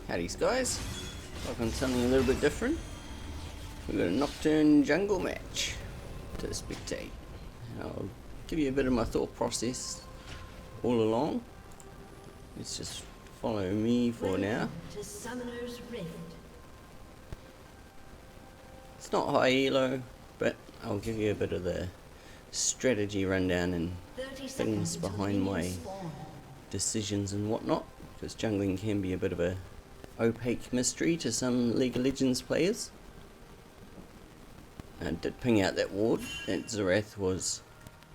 Howdy guys, welcome to something a little bit different. We've got a Nocturne jungle match to spectate. I'll give you a bit of my thought process all along. Let's just follow me for now. To Summoner's Rift. It's not high elo, but I'll give you a bit of the strategy rundown and things behind my decisions and whatnot, because jungling can be a bit of a opaque mystery to some League of Legends players. I did ping out that ward. That Zerath was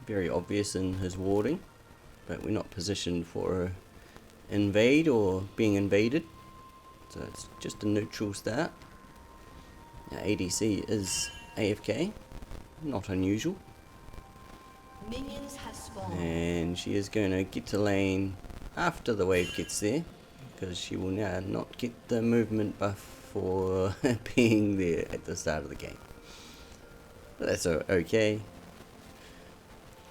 very obvious in his warding, but we're not positioned for a invade or being invaded, so it's just a neutral start. Now ADC is AFK, not unusual. Minions have spawned. And she is going to get to lane after the wave gets there, because she will now not get the movement buff for being there at the start of the game. But that's okay.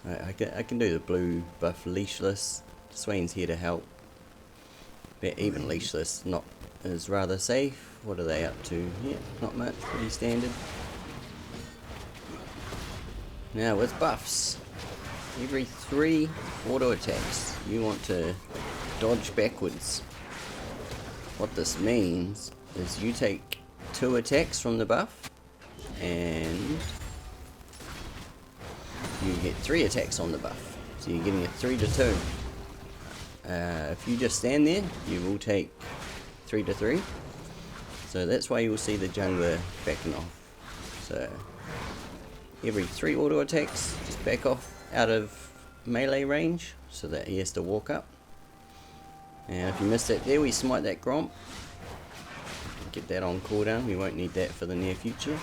I can do the blue buff leashless. Swain's here to help. But even leashless is rather safe. What are they up to? Yeah, not much, pretty standard. Now with buffs, every 3 auto attacks you want to dodge backwards. What this means is you take 2 attacks from the buff and you get 3 attacks on the buff, so you're getting a 3 to 2. If you just stand there, you will take 3 to 3, so that's why you will see the jungler backing off. So every 3 auto attacks, just back off out of melee range so that he has to walk up. And if you miss that there, we smite that Gromp. Get that on cooldown, we won't need that for the near future.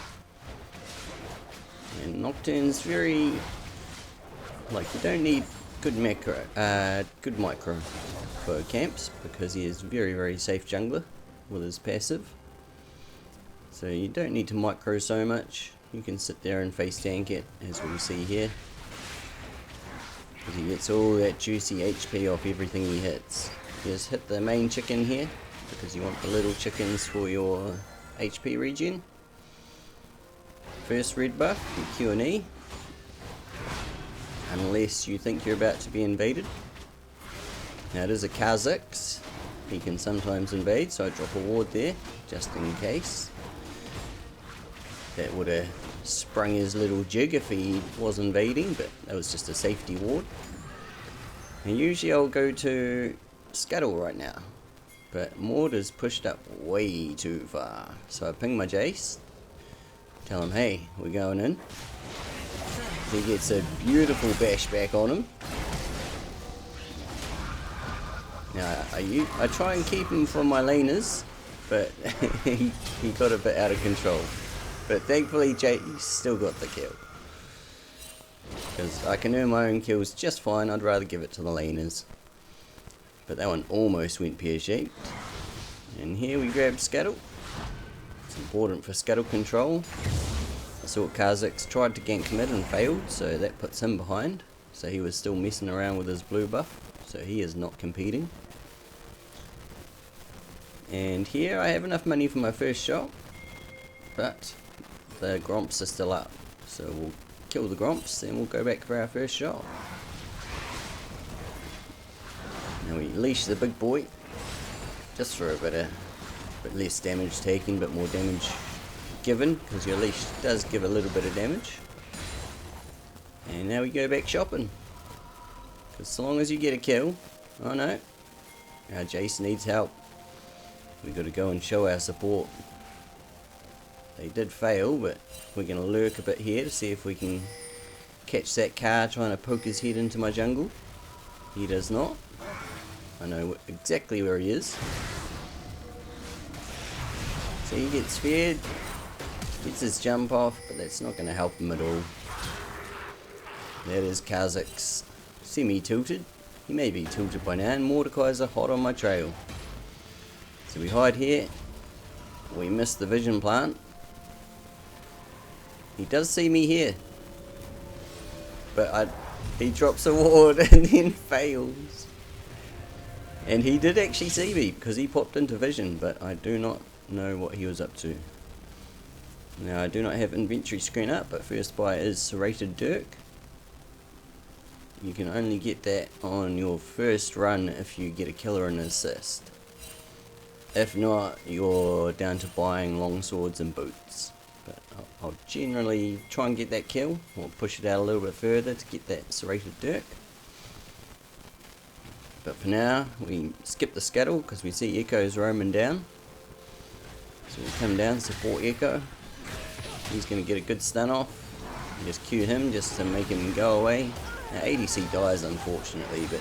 And Nocturne's very, like, you don't need good micro for camps, because he is very safe jungler with his passive. So you don't need to micro so much. You can sit there and face tank it, as we see here, because he gets all that juicy HP off everything he hits. You just hit the main chicken here, because you want the little chickens for your HP regen. First red buff, your Q&E, unless you think you're about to be invaded. Now it is a Kha'Zix, he can sometimes invade, so I drop a ward there, just in case. That would have sprung his little jig if he was invading, but that was just a safety ward. And usually I'll go to Scuttle right now, but Maud is pushed up way too far. So I ping my Jace, tell him, hey, we're going in. He gets a beautiful bash back on him. Now I try and keep him from my laners, but he got a bit out of control. But thankfully Jace still got the kill, because I can earn my own kills just fine. I'd rather give it to the laners. But that one almost went pear-shaped. And here we grab Scuttle. It's important for Scuttle control. I saw Kha'Zix tried to gank mid and failed, so that puts him behind. So he was still messing around with his blue buff, so he is not competing. And here I have enough money for my first shot, but the Gromps are still up. So we'll kill the Gromps, then we'll go back for our first shot. Now we leash the big boy, just for a bit less damage taken, but more damage given, because your leash does give a little bit of damage. And now we go back shopping, because so long as you get a kill, oh no, our Jace needs help. We got to go and show our support. They did fail, but we're going to lurk a bit here to see if we can catch that car trying to poke his head into my jungle. He does not. I know exactly where he is. So he gets feared, gets his jump off, but that's not going to help him at all. That is Kha'Zix semi-tilted. He may be tilted by now, and Mordecai's are hot on my trail. So we hide here. We miss the vision plant. He does see me here, but he drops a ward and then fails. And he did actually see me because he popped into vision, but I do not know what he was up to. Now I do not have inventory screen up, but first buy is Serrated Dirk. You can only get that on your first run if you get a kill or an assist. If not, you're down to buying longswords and boots. But I'll generally try and get that kill, or push it out a little bit further to get that Serrated Dirk. But for now, we skip the scuttle because we see Echo's roaming down. So we'll come down, support Echo. He's going to get a good stun off. Just Q him just to make him go away. Now ADC dies unfortunately, but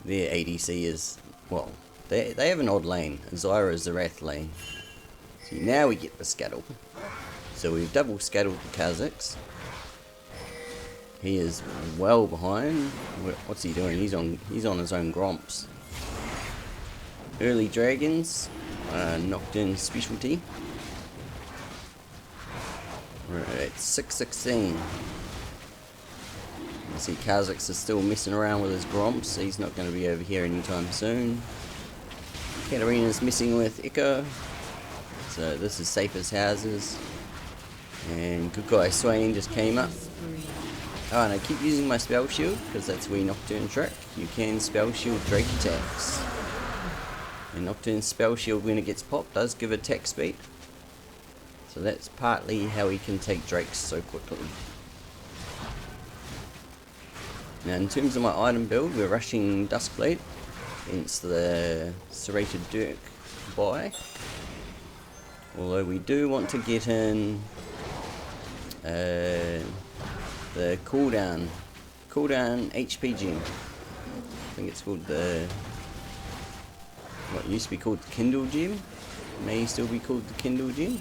their ADC is, well, they have an odd lane. Zyra is the Wrath lane. See, now we get the scuttle. So we've double scuttled the Kazakhs. He is well behind. What's he doing? He's on his own gromps. Early dragons, Nocturne specialty. We're at 616. You see Kazakhs is still messing around with his gromps, so he's not going to be over here anytime soon. Katarina's messing with Echo, so this is safe as houses. And good guy Swain just came up. Oh, and I keep using my spell shield because that's where Nocturne trick. You can spell shield Drake attacks. And Nocturne's spell shield, when it gets popped, does give attack speed. So that's partly how he can take Drakes so quickly. Now in terms of my item build, we're rushing Duskblade against the Serrated Dirk buy. Although we do want to get in the cooldown HP gem. I think it's called the, what used to be called the Kindle gem, may still be called the Kindle gem.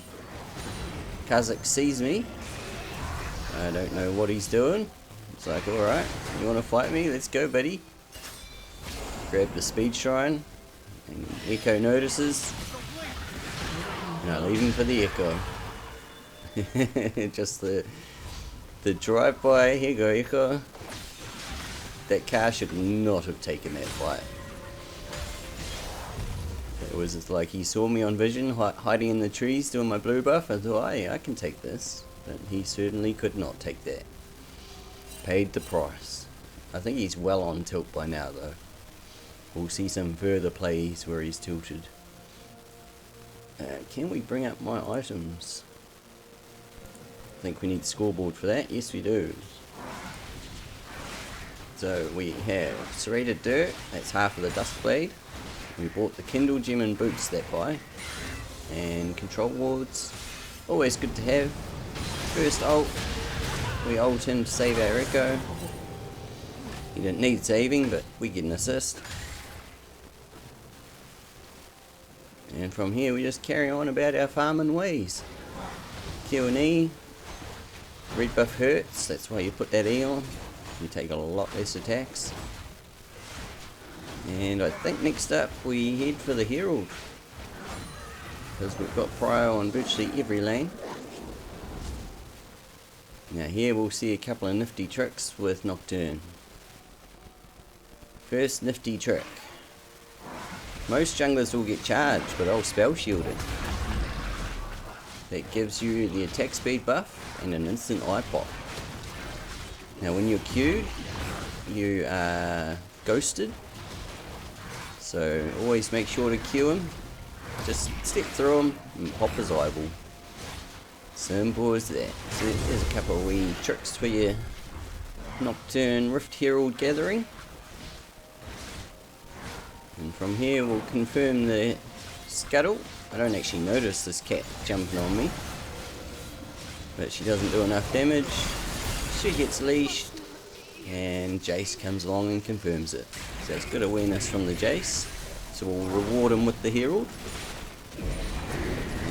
Kazakh sees me. I don't know what he's doing. It's like, alright, you want to fight me? Let's go, buddy. Grab the speed shrine, and Echo notices. And I leave him for the Echo. Just the drive-by. Here you go, Echo. That car should not have taken that fight. It was just like he saw me on vision, hiding in the trees, doing my blue buff. I thought, oh yeah, I can take this. But he certainly could not take that. Paid the price. I think he's well on tilt by now, though. We'll see some further plays where he's tilted. Can we bring up my items? I think we need scoreboard for that. Yes, we do. So we have Serrated Dirk. That's half of the Duskblade. We bought the Kindle gem and boots that buy. And control wards. Always good to have. First ult. We ult him to save our Echo. He didn't need saving, but we get an assist. And from here we just carry on about our farming ways. Q and E. Red buff hurts, that's why you put that E on. You take a lot less attacks. And I think next up we head for the Herald. Because we've got prio on virtually every lane. Now here we'll see a couple of nifty tricks with Nocturne. First nifty trick. Most junglers will get charged, but I'll spell shield it. That gives you the attack speed buff and an instant eye pop. Now when you're Q'd, you are ghosted. So always make sure to Q him. Just step through him and pop his eyeball. Simple as that. So there's a couple of wee tricks for your Nocturne Rift Herald gathering. And from here we'll confirm the scuttle. I don't actually notice this cat jumping on me. But she doesn't do enough damage. She gets leashed. And Jace comes along and confirms it. So it's good awareness from the Jace. So we'll reward him with the Herald.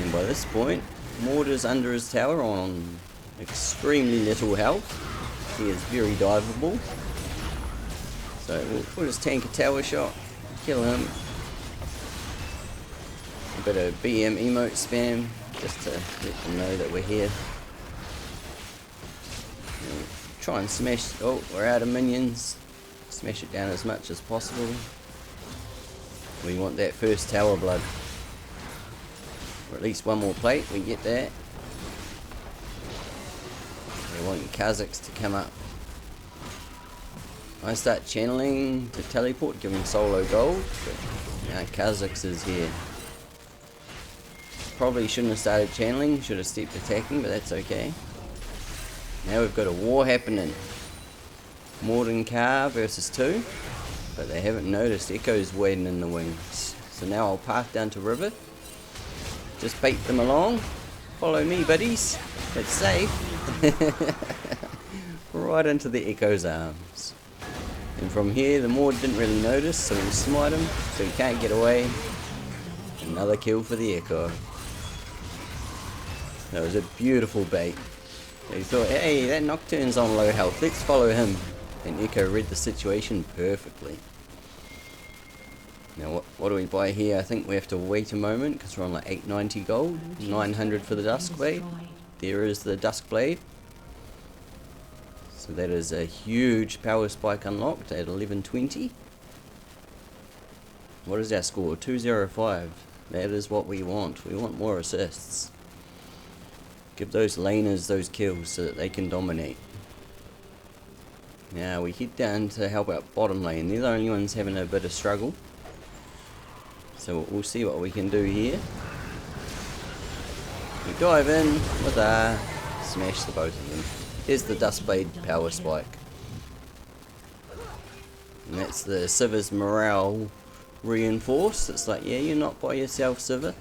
And by this point, Mortar's under his tower on extremely little health. He is very diveable. So we'll just tank a tower shot. Kill him. A bit of BM emote spam just to let them know that we're here. And try and smash. Oh, we're out of minions. Smash it down as much as possible. We want that first tower blood. Or at least one more plate, we get that. We want Kazakhs to come up. I start channeling to teleport, giving solo gold, but now Kazakhs is here. Probably shouldn't have started channeling, should have stepped attacking, but that's okay. Now we've got a war happening. Mordenkainen versus 2, but they haven't noticed Echo's waiting in the wings. So now I'll path down to river. Just bait them along. Follow me, buddies. It's safe. Right into the Echo's arms. And from here, the Mord didn't really notice, so we smite him, so he can't get away. Another kill for the Echo. That was a beautiful bait. He thought, hey, that Nocturne's on low health, let's follow him. And Echo read the situation perfectly. Now what do we buy here? I think we have to wait a moment because we're on like 890 gold, 900 for the Duskblade. There is the Duskblade. So that is a huge power spike unlocked at 1120. What is our score? 205. That is what we want. We want more assists. Give those laners those kills so that they can dominate. Now we head down to help out bottom lane. They're the only ones having a bit of struggle. So we'll see what we can do here. We dive in with a smash the both of them. Here's the Duskblade power spike. And that's the Sivir's morale reinforced. It's like, yeah, you're not by yourself, Sivir.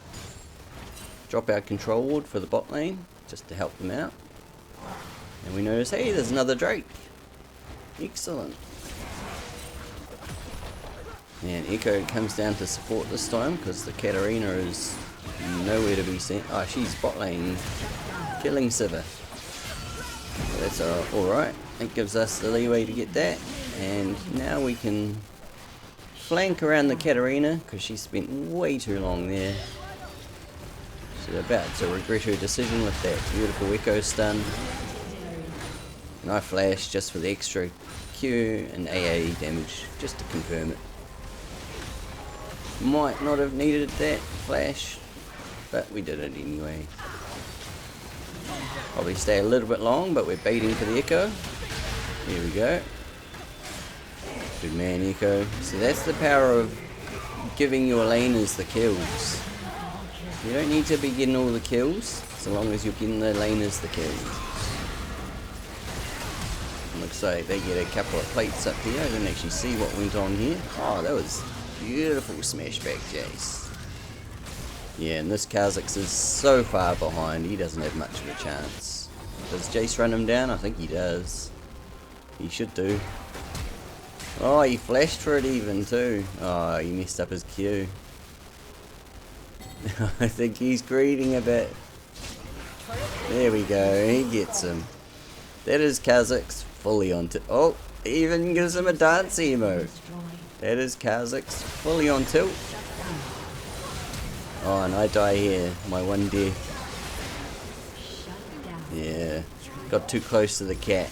Drop our control ward for the bot lane, just to help them out. And we notice, hey, there's another Drake. Excellent. And Echo comes down to support this time because the Katarina is nowhere to be seen. Oh, she's bot lane killing Sivir. So that's alright. It gives us the leeway to get that. And now we can flank around the Katarina because she spent way too long there. She's about to regret her decision with that beautiful Echo stun. And I flash just for the extra Q and AA damage, just to confirm it. Might not have needed that flash, but we did it anyway. Probably stay a little bit long, but we're baiting for the Echo. Here we go. Good man, Echo. So that's the power of giving your laners the kills. You don't need to be getting all the kills, so long as you're getting the laners the kills. Looks like they get a couple of plates up here. I didn't actually see what went on here. Oh, that was beautiful smashback Jace. Yeah, and this Kha'Zix is so far behind, he doesn't have much of a chance. Does Jace run him down? I think he does. He should do. Oh, he flashed for it even too. Oh, he messed up his Q. I think he's greeding a bit. There we go, he gets him. That is Kha'Zix fully on tilt. Oh, he even gives him a dance emo. That is Kha'Zix fully on tilt. Oh, and I die here. My one death. Yeah, got too close to the cat.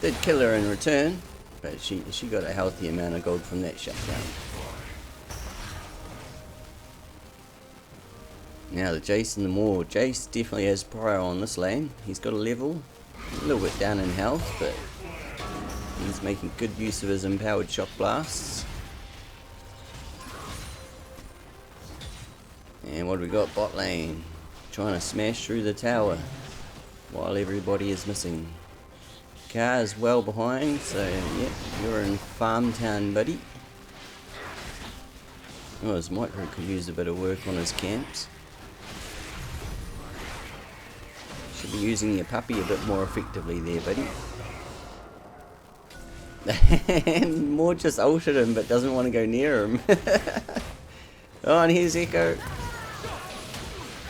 Did kill her in return, but she got a healthy amount of gold from that shutdown. Now the Jace and the Mord. Jace definitely has prior on this lane. He's got a level, a little bit down in health, but he's making good use of his empowered shock blasts. And what do we got? Bot lane. Trying to smash through the tower while everybody is missing. Car is well behind, so yeah, you're in Farm Town, buddy. Oh, his micro could use a bit of work on his camps. Should be using your puppy a bit more effectively there, buddy. And Mord just ulted him but doesn't want to go near him. Oh, and here's Echo.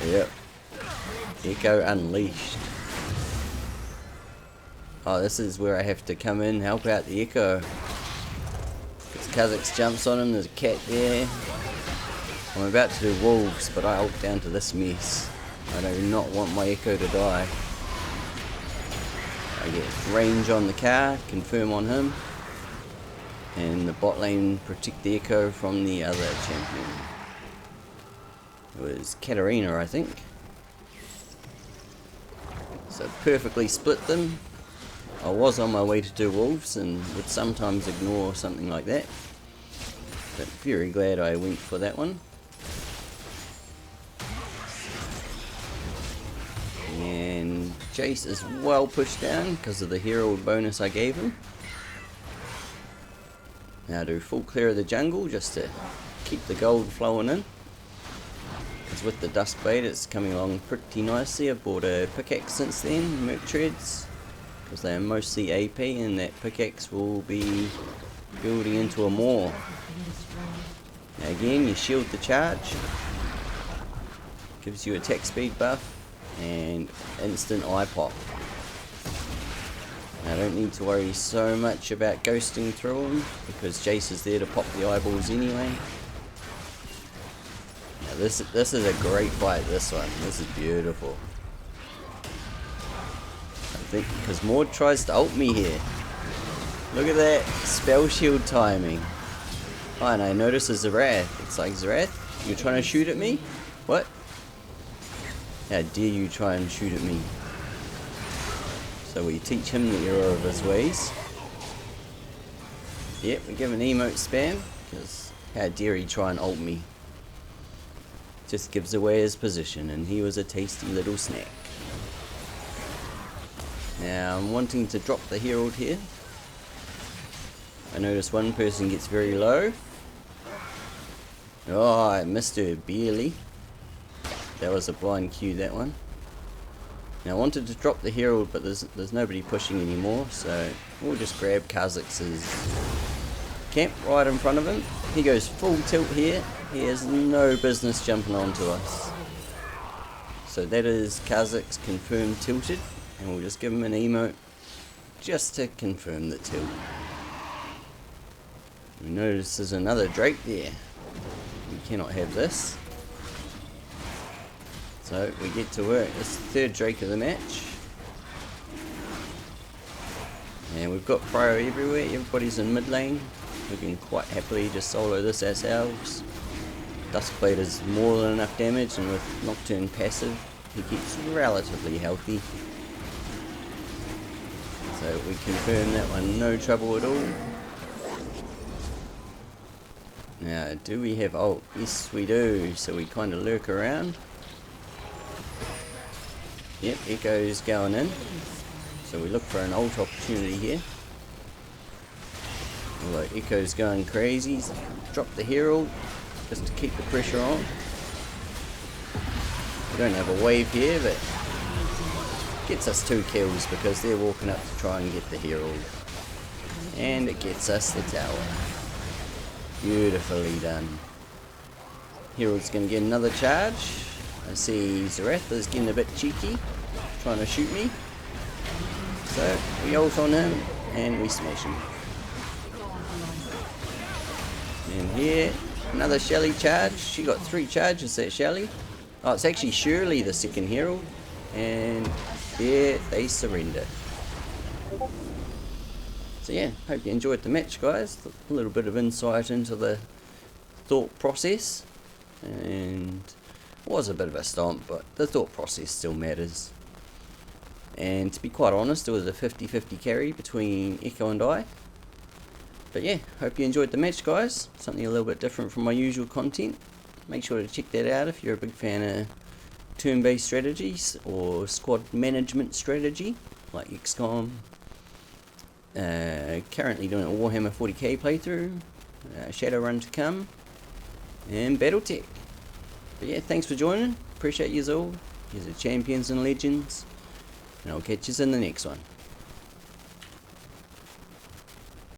Yep. Echo unleashed. Oh, this is where I have to come in, help out the Echo. Because Kha'Zix jumps on him, there's a cat there. I'm about to do wolves, but I ult down to this mess. I do not want my Echo to die. I get range on the car, confirm on him. and the bot lane protect the Echo from the other champion. It was Katarina, I think. So perfectly split them. I was on my way to do wolves and would sometimes ignore something like that, but very glad I went for that one. And Jace is well pushed down because of the Herald bonus I gave him. Now do full clear of the jungle just to keep the gold flowing in. Because with the Duskblade it's coming along pretty nicely. I've bought a pickaxe since then, Merc Treads, because they are mostly AP and that pickaxe will be building into a maw. Now again, you shield the charge, gives you attack speed buff and instant eye pop. I don't need to worry so much about ghosting through them because Jace is there to pop the eyeballs anyway. Now this is a great fight, this one. This is beautiful. I think because Maud tries to ult me here. Look at that spell shield timing. Oh, and I notice a Zerath. It's like, Zerath, you're trying to shoot at me? What? How dare you try and shoot at me? So we teach him the error of his ways. Yep, we give an emote spam, because how dare he try and ult me. Just gives away his position, and he was a tasty little snack. Now I'm wanting to drop the Herald here. I notice one person gets very low. Oh, I missed her barely. That was a blind Q, that one. Now I wanted to drop the Herald, but there's nobody pushing anymore, so we'll just grab Kha'Zix's camp right in front of him. He goes full tilt here. He has no business jumping onto us. So that is Kha'Zix confirmed tilted, and we'll just give him an emote just to confirm the tilt. We notice there's another Drake there. We cannot have this. So we get to work. This is the third Drake of the match. And we've got Prio everywhere. Everybody's in mid lane. We can quite happily just solo this ourselves. Duskblade is more than enough damage, and with Nocturne passive, he keeps relatively healthy. So we confirm that one, no trouble at all. Now, do we have ult? Yes, we do. So we kind of lurk around. Yep, Echo's going in. So we look for an ult opportunity here. Although Echo's going crazy. Drop the Herald just to keep the pressure on. We don't have a wave here, but gets us 2 kills because they're walking up to try and get the Herald. And it gets us the tower. Beautifully done. Herald's going to get another charge. I see Zerath is getting a bit cheeky, trying to shoot me. So we ult on him and we smash him. And here, another Shelly charge. She got 3 charges, that Shelly. Oh, it's actually Shirley, the second Herald. And there they surrender. So yeah, hope you enjoyed the match, guys. A little bit of insight into the thought process. And it was a bit of a stomp, but the thought process still matters. And to be quite honest, it was a 50-50 carry between Echo and I. But yeah, hope you enjoyed the match, guys. Something a little bit different from my usual content. Make sure to check that out if you're a big fan of turn-based strategies or squad management strategy like XCOM. Currently doing a Warhammer 40k playthrough, Shadowrun to come, and Battletech. But yeah, thanks for joining. Appreciate yous all. Yous are champions and legends. And I'll catch yous in the next one.